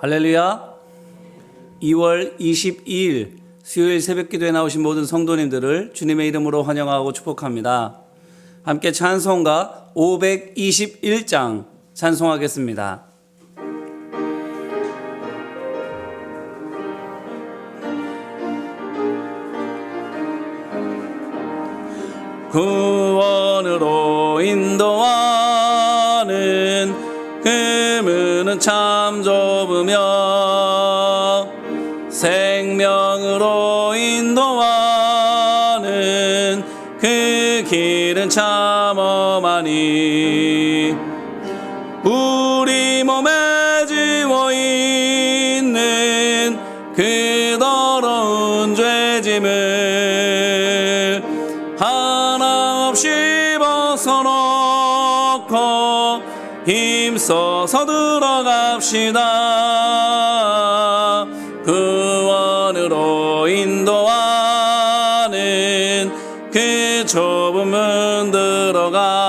할렐루야. 2월 22일 수요일 새벽기도에 나오신 모든 성도님들을 주님의 이름으로 환영하고 축복합니다. 함께 찬송가 521장 찬송하겠습니다. 구원으로 인도하는 그 문은 참 좁으며 생명으로 인도하는 그 길은 참 험하니 우리 몸에 지워있는 그 더러운 죄짐을 하나 없이 벗어놓고 힘써서 들어갑시다. 구원으로 인도하는 그 좁은 문 들어가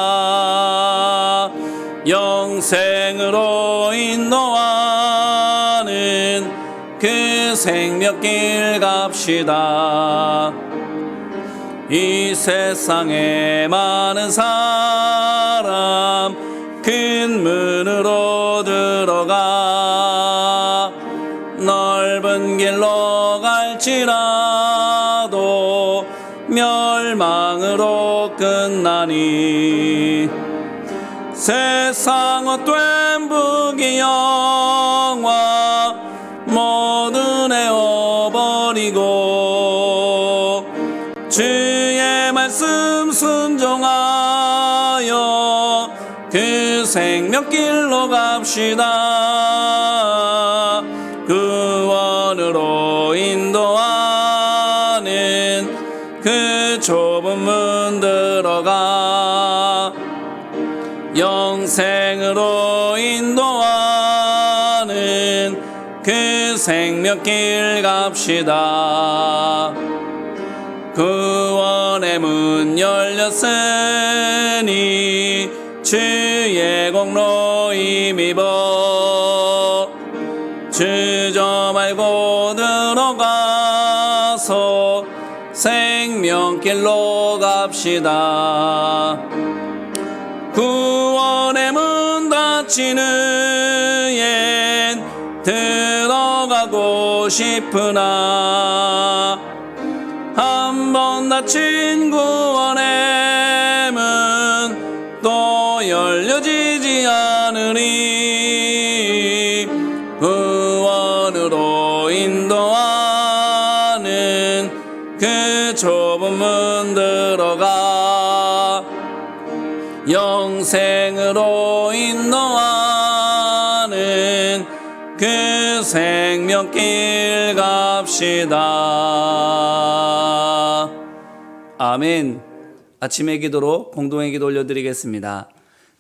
영생으로 인도하는 그 생명길 갑시다. 이 세상에 많은 사람 큰 문으로 들어가 넓은 길로 갈지라도 멸망으로 끝나니 세상 헛된 부귀영화 모두 내어버리고 주의 말씀 순종하여 그 생명길로 갑시다. 구원으로 인도하는 그 좁은 문 들어가 영생으로 인도하는 그 생명길 갑시다. 구원의 문 열렸으니 주의 공로 힘입어 주저 말고 들어가서 생명길로 갑시다. 구원의 문 닫히는 들어가고 싶으나 한 번 닫힌 구원의 문 또 열려지지 않으니 구원으로 인도하는 그 좁은 문 들어가 영생으로 인도하는 그 생명길 갑시다. 아멘. 아침의 기도로 공동의 기도 올려드리겠습니다.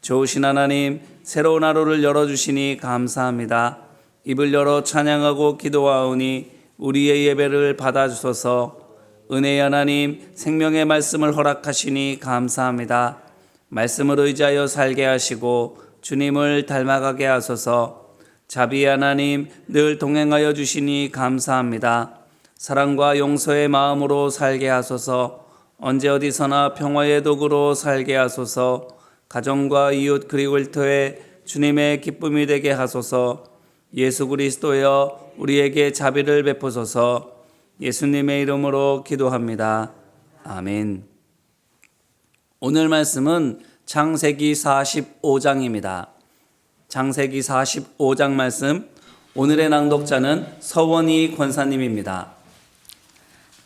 좋으신 하나님, 새로운 하루를 열어주시니 감사합니다. 입을 열어 찬양하고 기도하오니 우리의 예배를 받아주소서. 은혜의 하나님, 생명의 말씀을 허락하시니 감사합니다. 말씀을 의지하여 살게 하시고 주님을 닮아가게 하소서. 자비의 하나님, 늘 동행하여 주시니 감사합니다. 사랑과 용서의 마음으로 살게 하소서. 언제 어디서나 평화의 도구로 살게 하소서. 가정과 이웃 그리고 일터에 주님의 기쁨이 되게 하소서. 예수 그리스도여 우리에게 자비를 베푸소서. 예수님의 이름으로 기도합니다. 아멘. 오늘 말씀은 창세기 45장입니다. 창세기 45장 말씀, 오늘의 낭독자는 서원희 권사님입니다.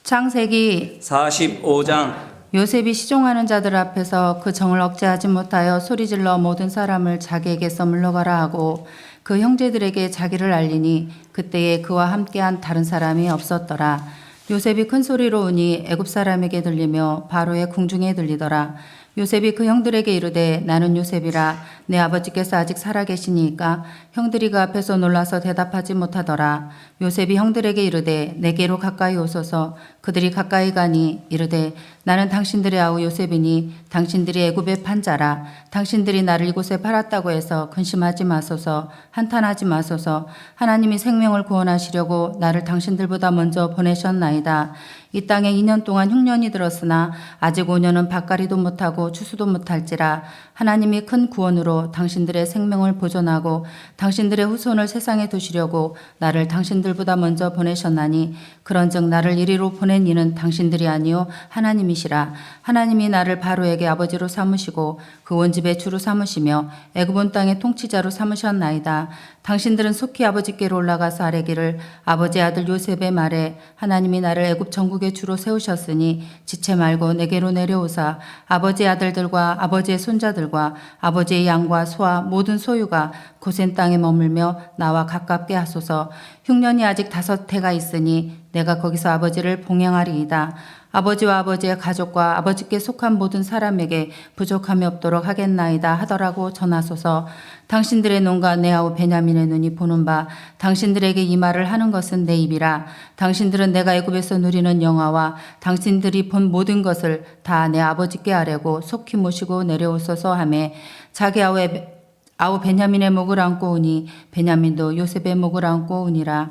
창세기 45장. 요셉이 시종하는 자들 앞에서 그 정을 억제하지 못하여 소리질러 모든 사람을 자기에게서 물러가라 하고 그 형제들에게 자기를 알리니 그때에 그와 함께한 다른 사람이 없었더라. 요셉이 큰 소리로 우니 애굽 사람에게 들리며 바로의 궁중에 들리더라. 요셉이 그 형들에게 이르되 나는 요셉이라 내 아버지께서 아직 살아계시니까 형들이 그 앞에서 놀라서 대답하지 못하더라. 요셉이 형들에게 이르되 내게로 가까이 오소서. 그들이 가까이 가니 이르되 나는 당신들의 아우 요셉이니 당신들이 애굽에 판 자라. 당신들이 나를 이곳에 팔았다고 해서 근심하지 마소서. 한탄하지 마소서. 하나님이 생명을 구원하시려고 나를 당신들보다 먼저 보내셨나이다. 이 땅에 2년 동안 흉년이 들었으나 아직 5년은 밭가리도 못하고 추수도 못할지라. 하나님이 큰 구원으로 당신들의 생명을 보존하고 당신들의 후손을 세상에 두시려고 나를 당신들보다 먼저 보내셨나니 그런즉 나를 이리로 보낸 이는 당신들이 아니요 하나님이시라. 하나님이 나를 바로에게 아버지로 삼으시고 그 온 집의 주로 삼으시며 애굽 온 땅의 통치자로 삼으셨나이다. 당신들은 속히 아버지께로 올라가서 아뢰기를 아버지 아들 요셉의 말에 하나님이 나를 애굽 전국의 주로 세우셨으니 지체 말고 내게로 내려오사 아버지의 아들들과 아버지의 손자들과 아버지의 양과 소와 모든 소유가 고센 땅에 머물며 나와 가깝게 하소서. 흉년이 아직 5해가 있으니 내가 거기서 아버지를 봉양하리이다. 아버지와 아버지의 가족과 아버지께 속한 모든 사람에게 부족함이 없도록 하겠나이다 하더라고 전하소서. 당신들의 눈과 내 아우 베냐민의 눈이 보는 바 당신들에게 이 말을 하는 것은 내 입이라. 당신들은 내가 애굽에서 누리는 영화와 당신들이 본 모든 것을 다 내 아버지께 아뢰고 속히 모시고 내려오소서 하매 자기 아우 베냐민의 목을 안고 오니 베냐민도 요셉의 목을 안고 오니라.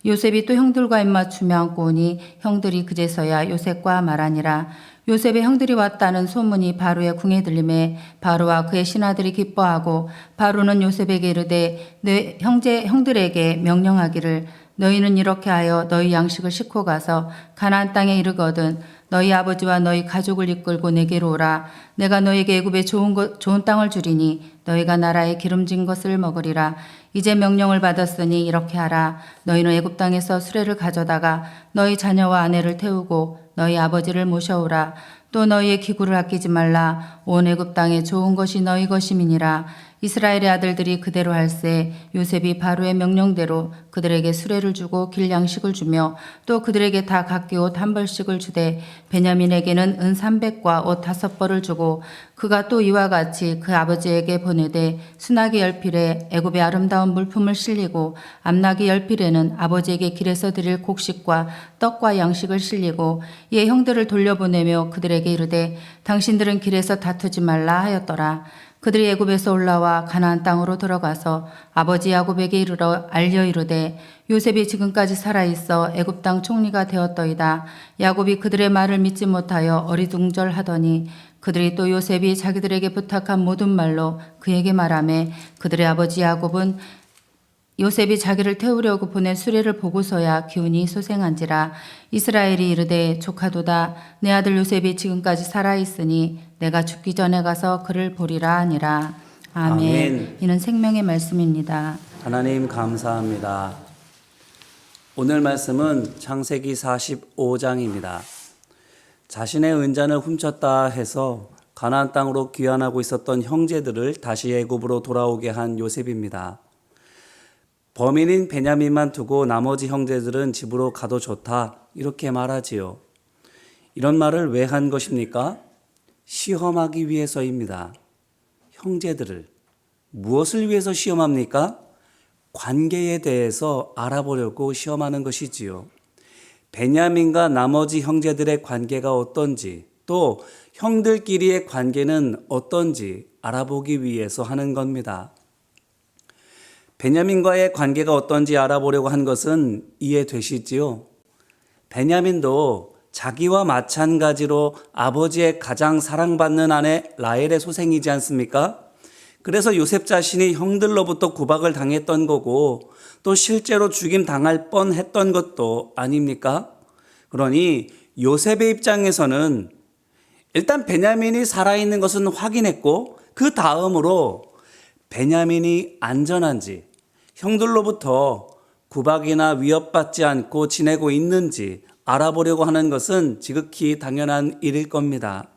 요셉이 또 형들과 입맞추며 안고 오니 형들이 그제서야 요셉과 말하니라. 요셉의 형들이 왔다는 소문이 바로의 궁에 들림에 바로와 그의 신하들이 기뻐하고 바로는 요셉에게 이르되 내 형들에게 명령하기를 너희는 이렇게 하여 너희 양식을 싣고 가서 가나안 땅에 이르거든 너희 아버지와 너희 가족을 이끌고 내게로 오라. 내가 너희에게 애굽에 좋은 땅을 주리니 너희가 나라에 기름진 것을 먹으리라. 이제 명령을 받았으니 이렇게 하라. 너희는 애굽 땅에서 수레를 가져다가 너희 자녀와 아내를 태우고 너희 아버지를 모셔오라. 또 너희의 기구를 아끼지 말라. 온 애굽 땅에 좋은 것이 너희 것임이니라. 이스라엘의 아들들이 그대로 할세 요셉이 바로의 명령대로 그들에게 수레를 주고 길 양식을 주며 또 그들에게 다 각기 옷 한 벌씩을 주되 베냐민에게는 은 300과 옷 5벌을 주고 그가 또 이와 같이 그 아버지에게 보내되 수나기 10필에 애굽의 아름다운 물품을 실리고 암나기 10필에는 아버지에게 길에서 드릴 곡식과 떡과 양식을 실리고 이에 형들을 돌려보내며 그들에게 이르되 당신들은 길에서 다투지 말라 하였더라. 그들이 애굽에서 올라와 가나안 땅으로 들어가서 아버지 야곱에게 이르러 알려 이르되 요셉이 지금까지 살아 있어 애굽 땅 총리가 되었더이다. 야곱이 그들의 말을 믿지 못하여 어리둥절하더니 그들이 또 요셉이 자기들에게 부탁한 모든 말로 그에게 말하매 그들의 아버지 야곱은 요셉이 자기를 태우려고 보낸 수레를 보고서야 기운이 소생한지라. 이스라엘이 이르되 조카도다 내 아들 요셉이 지금까지 살아있으니 내가 죽기 전에 가서 그를 보리라 하니라. 아멘. 아멘. 이는 생명의 말씀입니다. 하나님 감사합니다. 오늘 말씀은 창세기 45장입니다. 자신의 은잔을 훔쳤다 해서 가나안 땅으로 귀환하고 있었던 형제들을 다시 애굽으로 돌아오게 한 요셉입니다. 범인인 베냐민만 두고 나머지 형제들은 집으로 가도 좋다 이렇게 말하지요. 이런 말을 왜 한 것입니까? 시험하기 위해서입니다. 형제들을 무엇을 위해서 시험합니까? 관계에 대해서 알아보려고 시험하는 것이지요. 베냐민과 나머지 형제들의 관계가 어떤지 또 형들끼리의 관계는 어떤지 알아보기 위해서 하는 겁니다. 베냐민과의 관계가 어떤지 알아보려고 한 것은 이해되시지요? 베냐민도 자기와 마찬가지로 아버지의 가장 사랑받는 아내 라헬의 소생이지 않습니까? 그래서 요셉 자신이 형들로부터 구박을 당했던 거고 또 실제로 죽임 당할 뻔했던 것도 아닙니까? 그러니 요셉의 입장에서는 일단 베냐민이 살아있는 것은 확인했고 그 다음으로 베냐민이 안전한지 형들로부터 구박이나 위협받지 않고 지내고 있는지 알아보려고 하는 것은 지극히 당연한 일일 겁니다.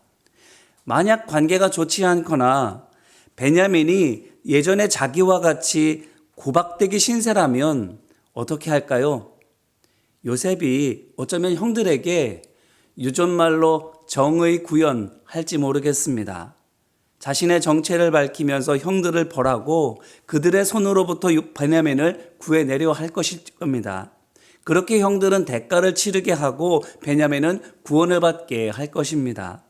만약 관계가 좋지 않거나 베냐민이 예전에 자기와 같이 구박되기 신세라면 어떻게 할까요? 요셉이 어쩌면 형들에게 유존말로 정의 구현할지 모르겠습니다. 자신의 정체를 밝히면서 형들을 벌하고 그들의 손으로부터 베냐민을 구해내려 할 것일 겁니다. 그렇게 형들은 대가를 치르게 하고 베냐민은 구원을 받게 할 것입니다.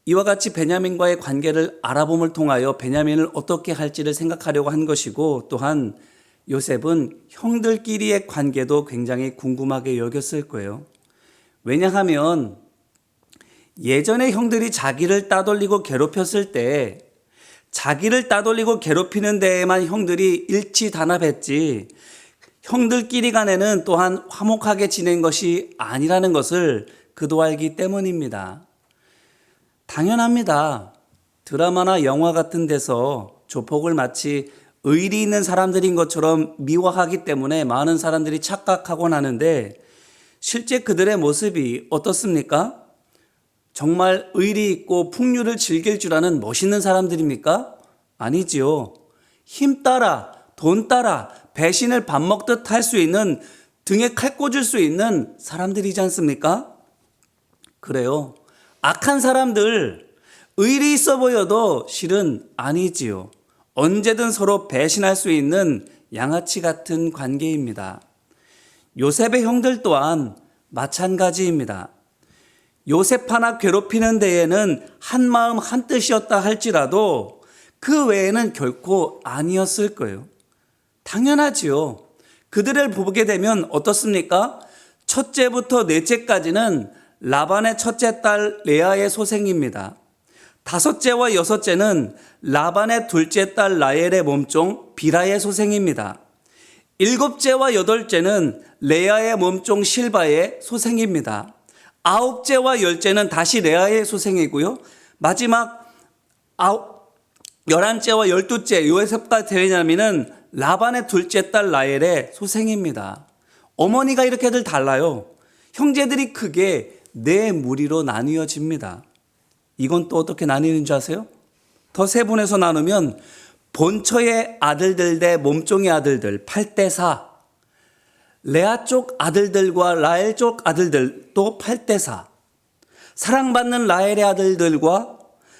이와 같이 베냐민과의 관계를 알아봄을 통하여 베냐민을 어떻게 할지를 생각하려고 한 것이고, 또한 요셉은 형들끼리의 관계도 굉장히 궁금하게 여겼을 거예요. 왜냐하면 예전에 형들이 자기를 따돌리고 괴롭혔을 때 자기를 따돌리고 괴롭히는 데에만 형들이 일치단합했지 형들끼리 간에는 또한 화목하게 지낸 것이 아니라는 것을 그도 알기 때문입니다. 당연합니다. 드라마나 영화 같은 데서 조폭을 마치 의리 있는 사람들인 것처럼 미화하기 때문에 많은 사람들이 착각하곤 하는데, 실제 그들의 모습이 어떻습니까? 정말 의리 있고 풍류를 즐길 줄 아는 멋있는 사람들입니까? 아니지요. 힘 따라, 돈 따라, 배신을 밥 먹듯 할 수 있는, 등에 칼 꽂을 수 있는 사람들이지 않습니까? 그래요. 악한 사람들, 의리 있어 보여도 실은 아니지요. 언제든 서로 배신할 수 있는 양아치 같은 관계입니다. 요셉의 형들 또한 마찬가지입니다. 요셉 하나 괴롭히는 데에는 한 마음 한 뜻이었다 할지라도 그 외에는 결코 아니었을 거예요. 당연하지요. 그들을 보게 되면 어떻습니까? 첫째부터 넷째까지는 라반의 첫째 딸 레아의 소생입니다. 다섯째와 여섯째는 라반의 둘째 딸 라헬의 몸종 비라의 소생입니다. 일곱째와 여덟째는 레아의 몸종 실바의 소생입니다. 아홉째와 열째는 다시 레아의 소생이고요. 마지막 11째와 12째 요셉과 베냐민은 라반의 둘째 딸 라헬의 소생입니다. 어머니가 이렇게들 달라요. 형제들이 크게 네 무리로 나뉘어집니다. 이건 또 어떻게 나뉘는 줄 아세요? 더 세분해서 나누면 본처의 아들들 대 몸종의 아들들 8대4, 레아 쪽 아들들과 라헬 쪽 아들들 또 8대4, 사랑받는 라헬의 아들들과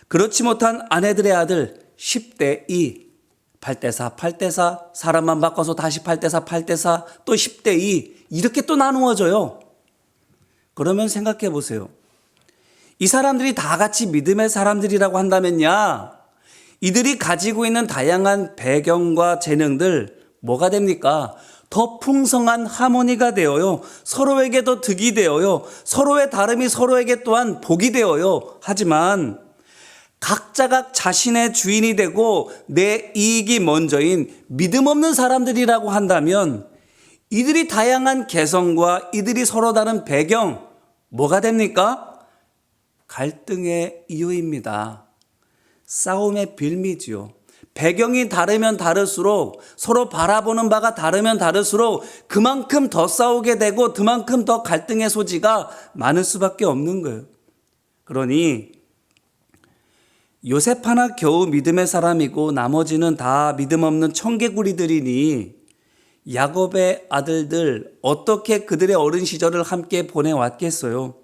그렇지 못한 아내들의 아들 10대2, 8대4, 8대4, 사람만 바꿔서 다시 8대4, 8대4, 또 10대2 이렇게 또 나누어져요. 그러면 생각해 보세요. 이 사람들이 다 같이 믿음의 사람들이라고 한다면야 이들이 가지고 있는 다양한 배경과 재능들 뭐가 됩니까? 더 풍성한 하모니가 되어요. 서로에게 더 득이 되어요. 서로의 다름이 서로에게 또한 복이 되어요. 하지만 각자가 자신의 주인이 되고 내 이익이 먼저인 믿음 없는 사람들이라고 한다면 이들이 다양한 개성과 이들이 서로 다른 배경 뭐가 됩니까? 갈등의 이유입니다. 싸움의 빌미지요. 배경이 다르면 다를수록 서로 바라보는 바가 다르면 다를수록 그만큼 더 싸우게 되고 그만큼 더 갈등의 소지가 많을 수밖에 없는 거예요. 그러니 요셉 하나 겨우 믿음의 사람이고 나머지는 다 믿음 없는 청개구리들이니 야곱의 아들들 어떻게 그들의 어린 시절을 함께 보내왔겠어요?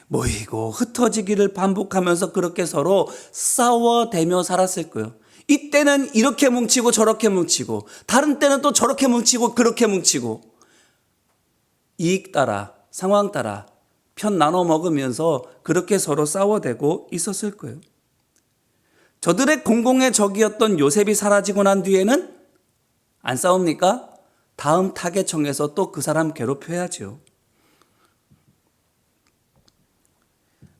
모이고 흩어지기를 반복하면서 그렇게 서로 싸워대며 살았을 거예요. 이때는 이렇게 뭉치고 저렇게 뭉치고 다른 때는 또 저렇게 뭉치고 그렇게 뭉치고 이익 따라 상황 따라 편 나눠 먹으면서 그렇게 서로 싸워대고 있었을 거예요. 저들의 공공의 적이었던 요셉이 사라지고 난 뒤에는 안 싸웁니까? 다음 타겟청에서 또 그 사람 괴롭혀야죠.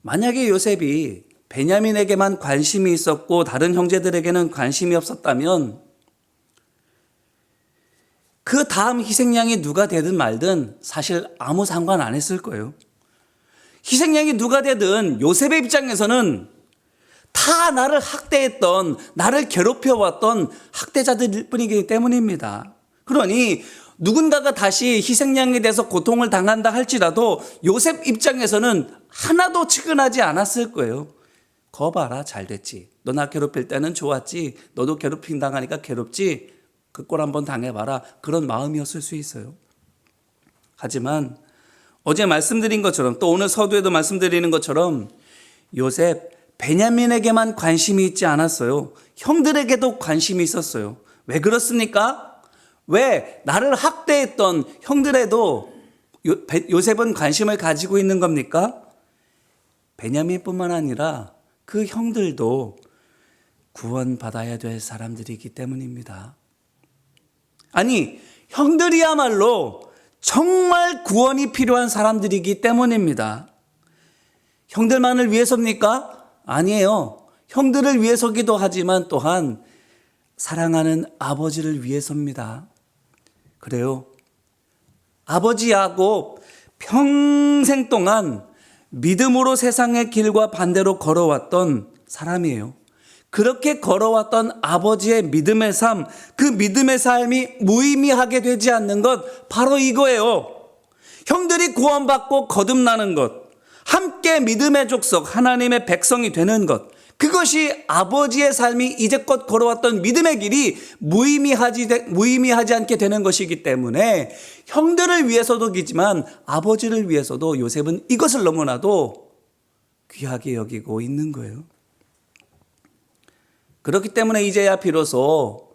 만약에 요셉이 베냐민에게만 관심이 있었고 다른 형제들에게는 관심이 없었다면 그 다음 희생양이 누가 되든 말든 사실 아무 상관 안 했을 거예요. 희생양이 누가 되든 요셉의 입장에서는 다 나를 학대했던, 나를 괴롭혀왔던 학대자들일 뿐이기 때문입니다. 그러니 누군가가 다시 희생양이 돼서 고통을 당한다 할지라도 요셉 입장에서는 하나도 측은하지 않았을 거예요. 거 봐라, 잘 됐지. 너 나 괴롭힐 때는 좋았지. 너도 괴롭힘 당하니까 괴롭지. 그 꼴 한번 당해봐라. 그런 마음이었을 수 있어요. 하지만 어제 말씀드린 것처럼 또 오늘 서두에도 말씀드리는 것처럼 요셉, 베냐민에게만 관심이 있지 않았어요. 형들에게도 관심이 있었어요. 왜 그렇습니까? 왜 나를 학대했던 형들에도 요셉은 관심을 가지고 있는 겁니까? 베냐민뿐만 아니라 그 형들도 구원받아야 될 사람들이기 때문입니다. 아니, 형들이야말로 정말 구원이 필요한 사람들이기 때문입니다. 형들만을 위해서입니까? 아니에요. 형들을 위해서기도 하지만 또한 사랑하는 아버지를 위해서입니다. 그래요. 아버지 야곱 평생 동안 믿음으로 세상의 길과 반대로 걸어왔던 사람이에요. 그렇게 걸어왔던 아버지의 믿음의 삶, 그 믿음의 삶이 무의미하게 되지 않는 것, 바로 이거예요. 형들이 구원받고 거듭나는 것, 함께 믿음의 족속, 하나님의 백성이 되는 것, 그것이 아버지의 삶이 이제껏 걸어왔던 믿음의 길이 무의미하지 않게 되는 것이기 때문에 형들을 위해서도이지만 아버지를 위해서도 요셉은 이것을 너무나도 귀하게 여기고 있는 거예요. 그렇기 때문에 이제야 비로소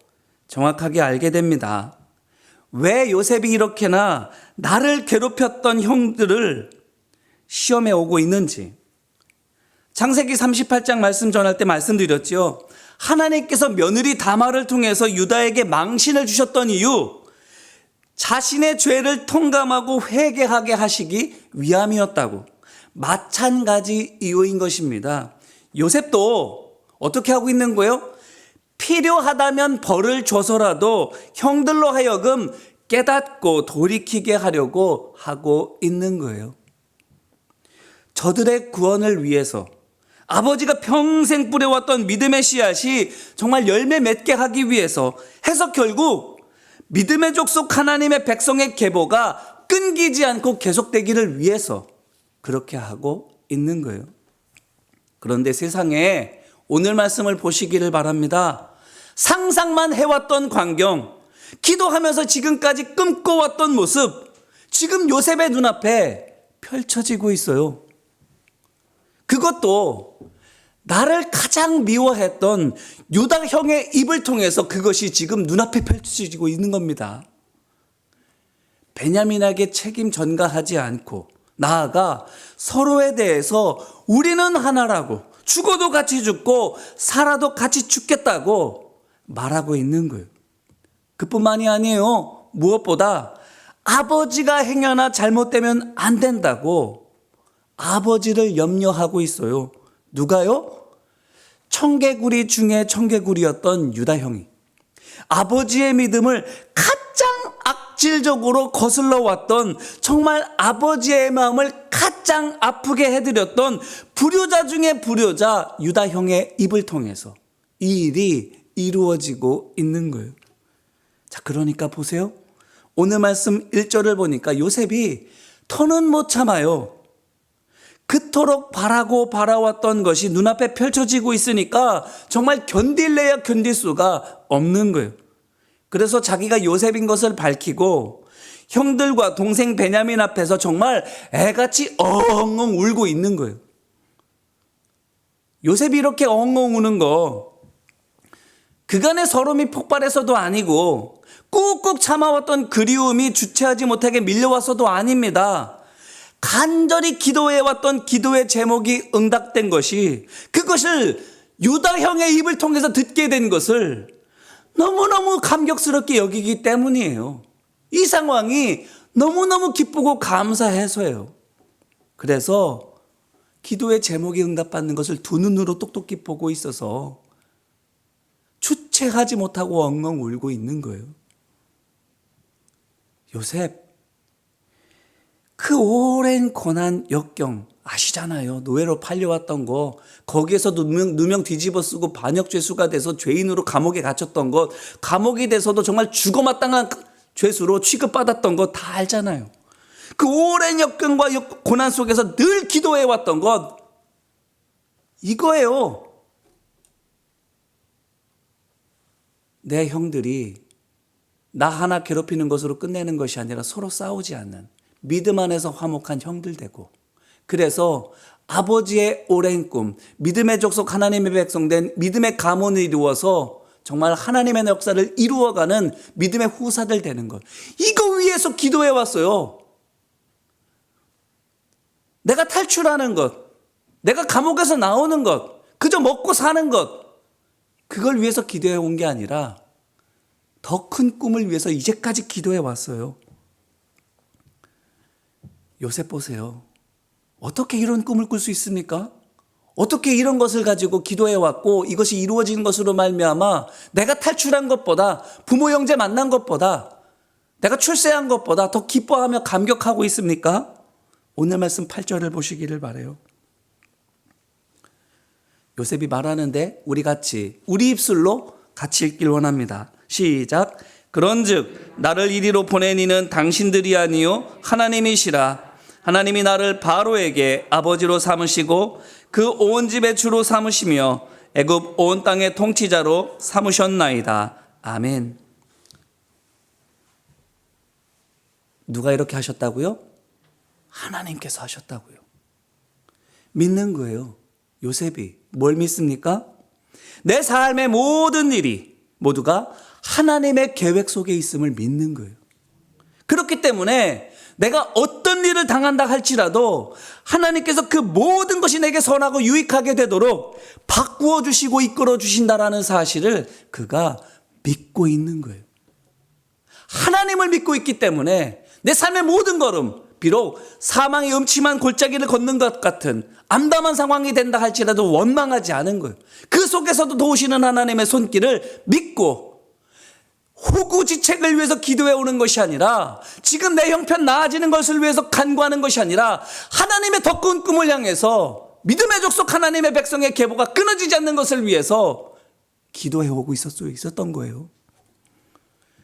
정확하게 알게 됩니다. 왜 요셉이 이렇게나 나를 괴롭혔던 형들을 시험에 오고 있는지. 창세기 38장 말씀 전할 때 말씀드렸죠. 하나님께서 며느리 다말을 통해서 유다에게 망신을 주셨던 이유, 자신의 죄를 통감하고 회개하게 하시기 위함이었다고. 마찬가지 이유인 것입니다. 요셉도 어떻게 하고 있는 거예요? 필요하다면 벌을 줘서라도 형들로 하여금 깨닫고 돌이키게 하려고 하고 있는 거예요. 저들의 구원을 위해서 아버지가 평생 뿌려왔던 믿음의 씨앗이 정말 열매 맺게 하기 위해서 해서 결국 믿음의 족속 하나님의 백성의 계보가 끊기지 않고 계속되기를 위해서 그렇게 하고 있는 거예요. 그런데 세상에 오늘 말씀을 보시기를 바랍니다. 상상만 해왔던 광경, 기도하면서 지금까지 꿈꿔왔던 모습, 지금 요셉의 눈앞에 펼쳐지고 있어요. 그것도 나를 가장 미워했던 유다 형의 입을 통해서 그것이 지금 눈앞에 펼쳐지고 있는 겁니다. 베냐민에게 책임 전가하지 않고 나아가 서로에 대해서 우리는 하나라고, 죽어도 같이 죽고 살아도 같이 죽겠다고 말하고 있는 거예요. 그뿐만이 아니에요. 무엇보다 아버지가 행여나 잘못되면 안 된다고 아버지를 염려하고 있어요. 누가요? 청개구리 중에 청개구리였던 유다 형이 아버지의 믿음을 가장 악질적으로 거슬러 왔던, 정말 아버지의 마음을 가장 아프게 해드렸던 불효자 중에 불효자 유다 형의 입을 통해서 이 일이 이루어지고 있는 거예요. 자, 그러니까 보세요. 오늘 말씀 1절을 보니까 요셉이 더는 못 참아요. 그토록 바라고 바라왔던 것이 눈앞에 펼쳐지고 있으니까 정말 견딜래야 견딜 수가 없는 거예요. 그래서 자기가 요셉인 것을 밝히고 형들과 동생 베냐민 앞에서 정말 애같이 엉엉 울고 있는 거예요. 요셉이 이렇게 엉엉 우는 거 그간의 서름이 폭발해서도 아니고 꾹꾹 참아왔던 그리움이 주체하지 못하게 밀려와서도 아닙니다. 간절히 기도해왔던 기도의 제목이 응답된 것이, 그것을 유다 형의 입을 통해서 듣게 된 것을 너무너무 감격스럽게 여기기 때문이에요. 이 상황이 너무너무 기쁘고 감사해서예요. 그래서 기도의 제목이 응답받는 것을 두 눈으로 똑똑히 보고 있어서 주체하지 못하고 엉엉 울고 있는 거예요. 요셉, 그 오랜 고난 역경 아시잖아요. 노예로 팔려왔던 거, 거기에서 누명 뒤집어 쓰고 반역죄수가 돼서 죄인으로 감옥에 갇혔던 것, 감옥이 돼서도 정말 죽어마땅한 죄수로 취급받았던 거 다 알잖아요. 그 오랜 역경과 고난 속에서 늘 기도해왔던 것, 이거예요. 내 형들이 나 하나 괴롭히는 것으로 끝내는 것이 아니라 서로 싸우지 않는 믿음 안에서 화목한 형들 되고, 그래서 아버지의 오랜 꿈, 믿음의 족속 하나님의 백성된 믿음의 가문을 이루어서 정말 하나님의 역사를 이루어가는 믿음의 후사들 되는 것. 이거 위해서 기도해 왔어요. 내가 탈출하는 것, 내가 감옥에서 나오는 것, 그저 먹고 사는 것, 그걸 위해서 기도해 온 게 아니라 더 큰 꿈을 위해서 이제까지 기도해 왔어요. 요셉 보세요. 어떻게 이런 꿈을 꿀 수 있습니까? 어떻게 이런 것을 가지고 기도해 왔고 이것이 이루어진 것으로 말미암아 내가 탈출한 것보다, 부모 형제 만난 것보다, 내가 출세한 것보다 더 기뻐하며 감격하고 있습니까? 오늘 말씀 8절을 보시기를 바라요. 요셉이 말하는데 우리 입술로 같이 읽길 원합니다. 시작. 그런즉 나를 이리로 보낸 이는 당신들이 아니요 하나님이시라. 하나님이 나를 바로에게 아버지로 삼으시고 그 온 집의 주로 삼으시며 애굽 온 땅의 통치자로 삼으셨나이다. 아멘. 누가 이렇게 하셨다고요? 하나님께서 하셨다고요. 믿는 거예요. 요셉이 뭘 믿습니까? 내 삶의 모든 일이 모두가 하나님의 계획 속에 있음을 믿는 거예요. 그렇기 때문에 내가 어떤 일을 당한다 할지라도 하나님께서 그 모든 것이 내게 선하고 유익하게 되도록 바꾸어 주시고 이끌어 주신다라는 사실을 그가 믿고 있는 거예요. 하나님을 믿고 있기 때문에 내 삶의 모든 걸음, 비록 사망의 음침한 골짜기를 걷는 것 같은 암담한 상황이 된다 할지라도 원망하지 않은 거예요. 그 속에서도 도우시는 하나님의 손길을 믿고 호구지책을 위해서 기도해 오는 것이 아니라, 지금 내 형편 나아지는 것을 위해서 간구하는 것이 아니라 하나님의 더 큰 꿈을 향해서 믿음의 족속 하나님의 백성의 계보가 끊어지지 않는 것을 위해서 기도해 오고 있었던 거예요.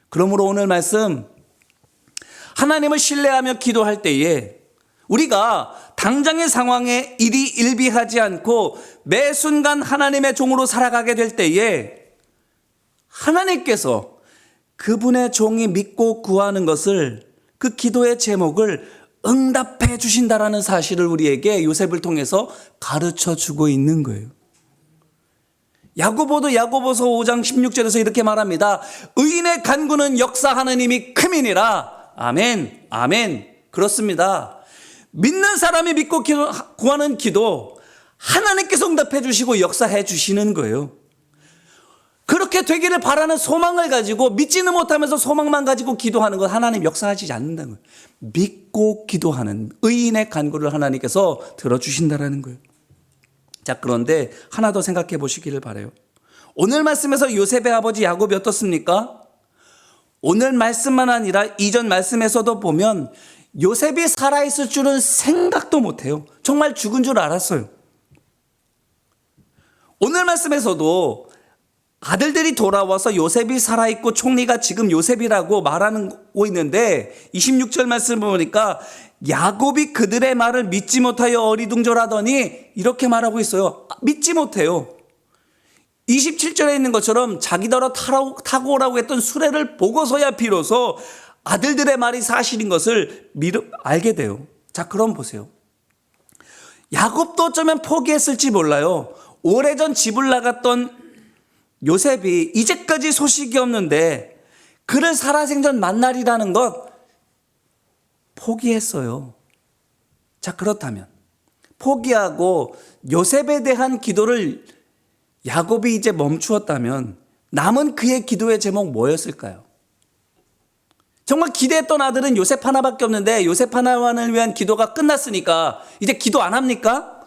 그러므로 오늘 말씀, 하나님을 신뢰하며 기도할 때에 우리가 당장의 상황에 일비하지 않고 매 순간 하나님의 종으로 살아가게 될 때에 하나님께서 그분의 종이 믿고 구하는 것을, 그 기도의 제목을 응답해 주신다라는 사실을 우리에게 요셉을 통해서 가르쳐 주고 있는 거예요. 야고보도 야고보서 5장 16절에서 이렇게 말합니다. 의인의 간구는 역사하는 힘이 크민이라. 아멘, 아멘. 그렇습니다. 믿는 사람이 믿고 구하는 기도, 하나님께서 응답해 주시고 역사해 주시는 거예요. 그렇게 되기를 바라는 소망을 가지고 믿지는 못하면서 소망만 가지고 기도하는 건 하나님 역사하지 않는다는 거예요. 믿고 기도하는 의인의 간구를 하나님께서 들어주신다는 거예요. 자, 그런데 하나 더 생각해 보시기를 바라요. 오늘 말씀에서 요셉의 아버지 야곱이 어떻습니까? 오늘 말씀만 아니라 이전 말씀에서도 보면 요셉이 살아있을 줄은 생각도 못해요. 정말 죽은 줄 알았어요. 오늘 말씀에서도 아들들이 돌아와서 요셉이 살아있고 총리가 지금 요셉이라고 말하고 있는데 26절 말씀 보니까 야곱이 그들의 말을 믿지 못하여 어리둥절하더니 이렇게 말하고 있어요. 믿지 못해요. 27절에 있는 것처럼 자기더러 타고 오라고 했던 수레를 보고서야 비로소 아들들의 말이 사실인 것을 알게 돼요. 자, 그럼 보세요. 야곱도 어쩌면 포기했을지 몰라요. 오래전 집을 나갔던 요셉이 이제까지 소식이 없는데 그를 살아생전 만날이라는 것 포기했어요. 자, 그렇다면 포기하고 요셉에 대한 기도를 야곱이 이제 멈추었다면 남은 그의 기도의 제목 뭐였을까요? 정말 기대했던 아들은 요셉 하나밖에 없는데 요셉 하나만을 위한 기도가 끝났으니까 이제 기도 안 합니까?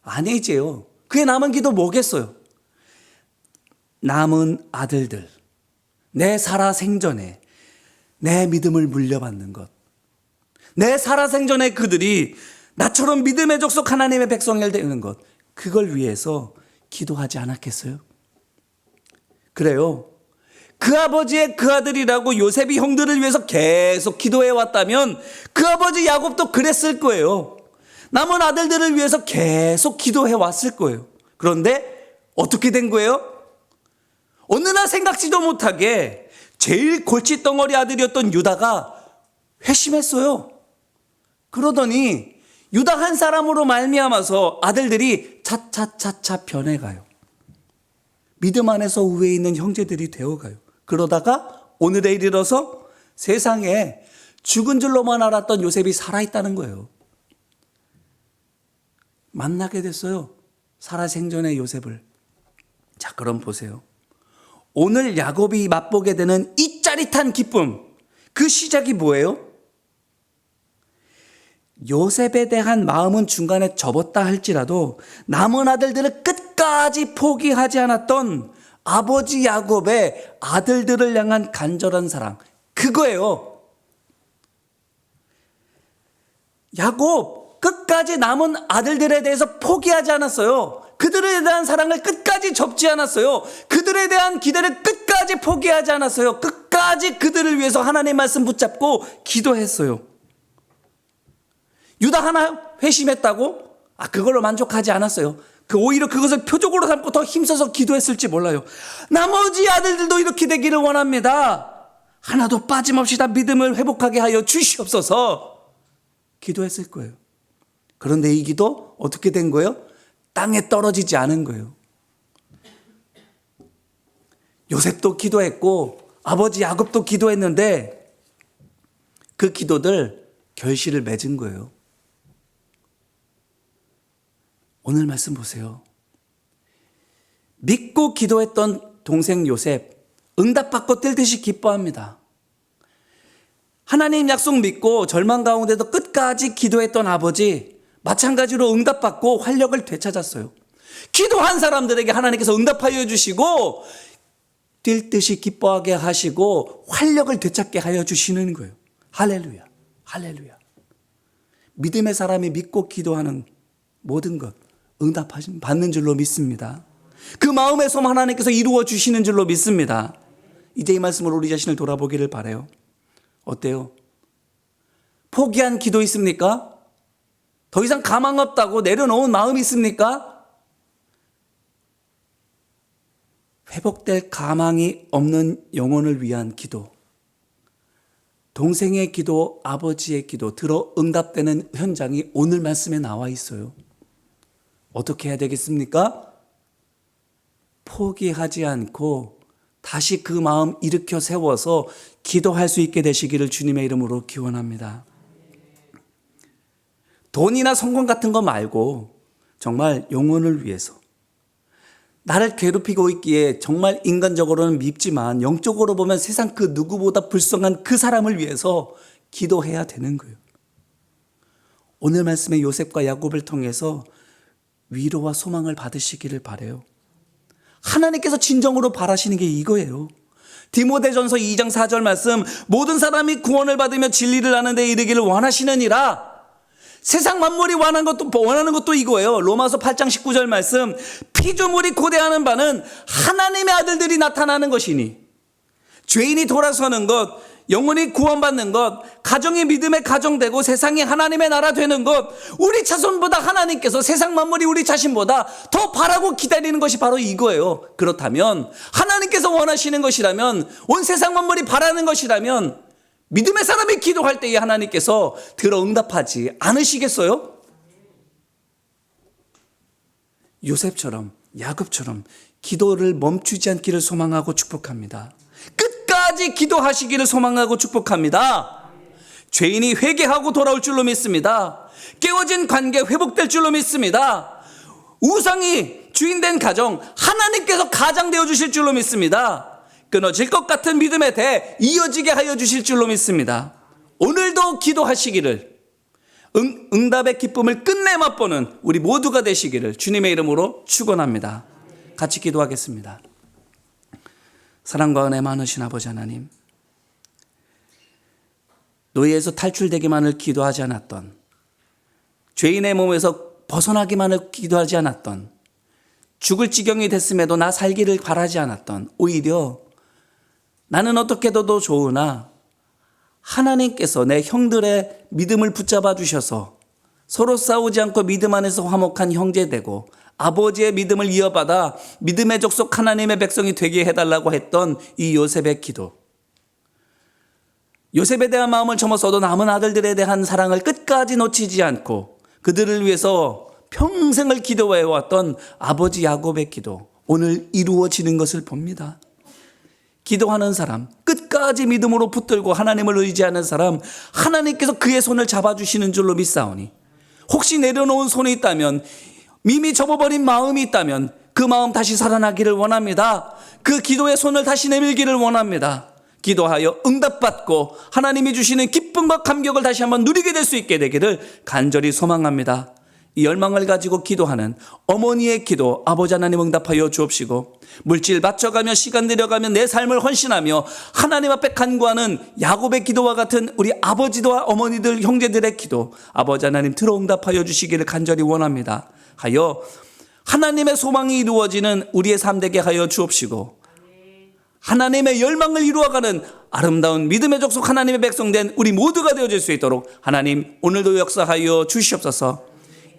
아니지요. 그의 남은 기도 뭐겠어요? 남은 아들들, 내 살아생전에 내 믿음을 물려받는 것, 내 살아생전에 그들이 나처럼 믿음의 족속 하나님의 백성이 되는 것, 그걸 위해서 기도하지 않았겠어요? 그래요. 그 아버지의 그 아들이라고 요셉이 형들을 위해서 계속 기도해 왔다면 그 아버지 야곱도 그랬을 거예요. 남은 아들들을 위해서 계속 기도해 왔을 거예요. 그런데 어떻게 된 거예요? 어느 날 생각지도 못하게 제일 골칫덩어리 아들이었던 유다가 회심했어요. 그러더니 유다 한 사람으로 말미암아서 아들들이 차차차차 변해가요. 믿음 안에서 우위에 있는 형제들이 되어가요. 그러다가 오늘에 이르러서 세상에 죽은 줄로만 알았던 요셉이 살아있다는 거예요. 만나게 됐어요. 살아생전의 요셉을. 자, 그럼 보세요. 오늘 야곱이 맛보게 되는 이 짜릿한 기쁨, 그 시작이 뭐예요? 요셉에 대한 마음은 중간에 접었다 할지라도 남은 아들들을 끝까지 포기하지 않았던 아버지 야곱의 아들들을 향한 간절한 사랑, 그거예요. 야곱 끝까지 남은 아들들에 대해서 포기하지 않았어요. 그들에 대한 사랑을 끝까지 접지 않았어요. 그들에 대한 기대를 끝까지 포기하지 않았어요. 끝까지 그들을 위해서 하나님의 말씀 붙잡고 기도했어요. 유다 하나 회심했다고? 그걸로 만족하지 않았어요. 오히려 그것을 표적으로 삼고 더 힘써서 기도했을지 몰라요. 나머지 아들들도 이렇게 되기를 원합니다. 하나도 빠짐없이 다 믿음을 회복하게 하여 주시옵소서. 기도했을 거예요. 그런데 이 기도 어떻게 된 거예요? 땅에 떨어지지 않은 거예요. 요셉도 기도했고 아버지 야곱도 기도했는데 그 기도들 결실을 맺은 거예요. 오늘 말씀 보세요. 믿고 기도했던 동생 요셉, 응답받고 뜰듯이 기뻐합니다. 하나님 약속 믿고 절망 가운데도 끝까지 기도했던 아버지, 마찬가지로 응답받고 활력을 되찾았어요. 기도한 사람들에게 하나님께서 응답하여 주시고 뛸 듯이 기뻐하게 하시고 활력을 되찾게 하여 주시는 거예요. 할렐루야, 할렐루야. 믿음의 사람이 믿고 기도하는 모든 것 응답받는 줄로 믿습니다. 그 마음의 소망 하나님께서 이루어 주시는 줄로 믿습니다. 이제 이 말씀으로 우리 자신을 돌아보기를 바라요. 어때요? 포기한 기도 있습니까? 더 이상 가망 없다고 내려놓은 마음이 있습니까? 회복될 가망이 없는 영혼을 위한 기도, 동생의 기도, 아버지의 기도 들어 응답되는 현장이 오늘 말씀에 나와 있어요. 어떻게 해야 되겠습니까? 포기하지 않고 다시 그 마음 일으켜 세워서 기도할 수 있게 되시기를 주님의 이름으로 기원합니다. 돈이나 성공 같은 거 말고 정말 영혼을 위해서, 나를 괴롭히고 있기에 정말 인간적으로는 밉지만 영적으로 보면 세상 그 누구보다 불쌍한 그 사람을 위해서 기도해야 되는 거예요. 오늘 말씀의 요셉과 야곱을 통해서 위로와 소망을 받으시기를 바라요. 하나님께서 진정으로 바라시는 게 이거예요. 디모데전서 2장 4절 말씀, 모든 사람이 구원을 받으며 진리를 아는 데 이르기를 원하시느니라. 세상 만물이 원하는 것도 이거예요. 로마서 8장 19절 말씀, 피조물이 고대하는 바는 하나님의 아들들이 나타나는 것이니, 죄인이 돌아서는 것, 영혼이 구원받는 것, 가정이 믿음의 가정 되고 세상이 하나님의 나라 되는 것, 우리 자손보다 하나님께서 세상 만물이 우리 자신보다 더 바라고 기다리는 것이 바로 이거예요. 그렇다면 하나님께서 원하시는 것이라면, 온 세상 만물이 바라는 것이라면 믿음의 사람이 기도할 때에 하나님께서 들어 응답하지 않으시겠어요? 요셉처럼, 야곱처럼 기도를 멈추지 않기를 소망하고 축복합니다. 끝까지 기도하시기를 소망하고 축복합니다. 죄인이 회개하고 돌아올 줄로 믿습니다. 깨어진 관계 회복될 줄로 믿습니다. 우상이 주인된 가정 하나님께서 가장 되어주실 줄로 믿습니다. 끊어질 것 같은 믿음의 대 이어지게 하여 주실 줄로 믿습니다. 오늘도 기도하시기를, 응답의 기쁨을 끝내 맛보는 우리 모두가 되시기를 주님의 이름으로 축원합니다. 같이 기도하겠습니다. 사랑과 은혜 많으신 아버지 하나님, 노예에서 탈출되기만을 기도하지 않았던, 죄인의 몸에서 벗어나기만을 기도하지 않았던, 죽을 지경이 됐음에도 나 살기를 바라지 않았던, 오히려 나는 어떻게 둬도 좋으나 하나님께서 내 형들의 믿음을 붙잡아 주셔서 서로 싸우지 않고 믿음 안에서 화목한 형제 되고 아버지의 믿음을 이어받아 믿음의 족속 하나님의 백성이 되게 해달라고 했던 이 요셉의 기도, 요셉에 대한 마음을 접어서도 남은 아들들에 대한 사랑을 끝까지 놓치지 않고 그들을 위해서 평생을 기도해왔던 아버지 야곱의 기도, 오늘 이루어지는 것을 봅니다. 기도하는 사람, 끝까지 믿음으로 붙들고 하나님을 의지하는 사람, 하나님께서 그의 손을 잡아주시는 줄로 믿사오니, 혹시 내려놓은 손이 있다면, 이미 접어버린 마음이 있다면 그 마음 다시 살아나기를 원합니다. 그 기도의 손을 다시 내밀기를 원합니다. 기도하여 응답받고 하나님이 주시는 기쁨과 감격을 다시 한번 누리게 될 수 있게 되기를 간절히 소망합니다. 이 열망을 가지고 기도하는 어머니의 기도, 아버지 하나님 응답하여 주옵시고, 물질 바쳐가며 시간 들여가며 내 삶을 헌신하며 하나님 앞에 간구하는 야곱의 기도와 같은 우리 아버지와 어머니들, 형제들의 기도, 아버지 하나님 들어 응답하여 주시기를 간절히 원합니다. 하여 하나님의 소망이 이루어지는 우리의 삶 되게 하여 주옵시고, 하나님의 열망을 이루어가는 아름다운 믿음의 족속 하나님의 백성된 우리 모두가 되어질 수 있도록 하나님 오늘도 역사하여 주시옵소서.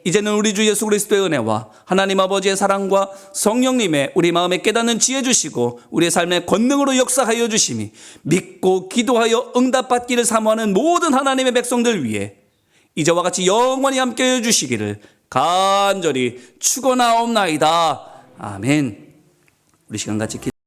이제는 우리 주 예수 그리스도의 은혜와 하나님 아버지의 사랑과 성령님의 우리 마음에 깨닫는 지혜 주시고 우리의 삶의 권능으로 역사하여 주심이, 믿고 기도하여 응답받기를 사모하는 모든 하나님의 백성들 위해 이제와 같이 영원히 함께해 주시기를 간절히 축원하옵나이다. 아멘. 우리 시간 같이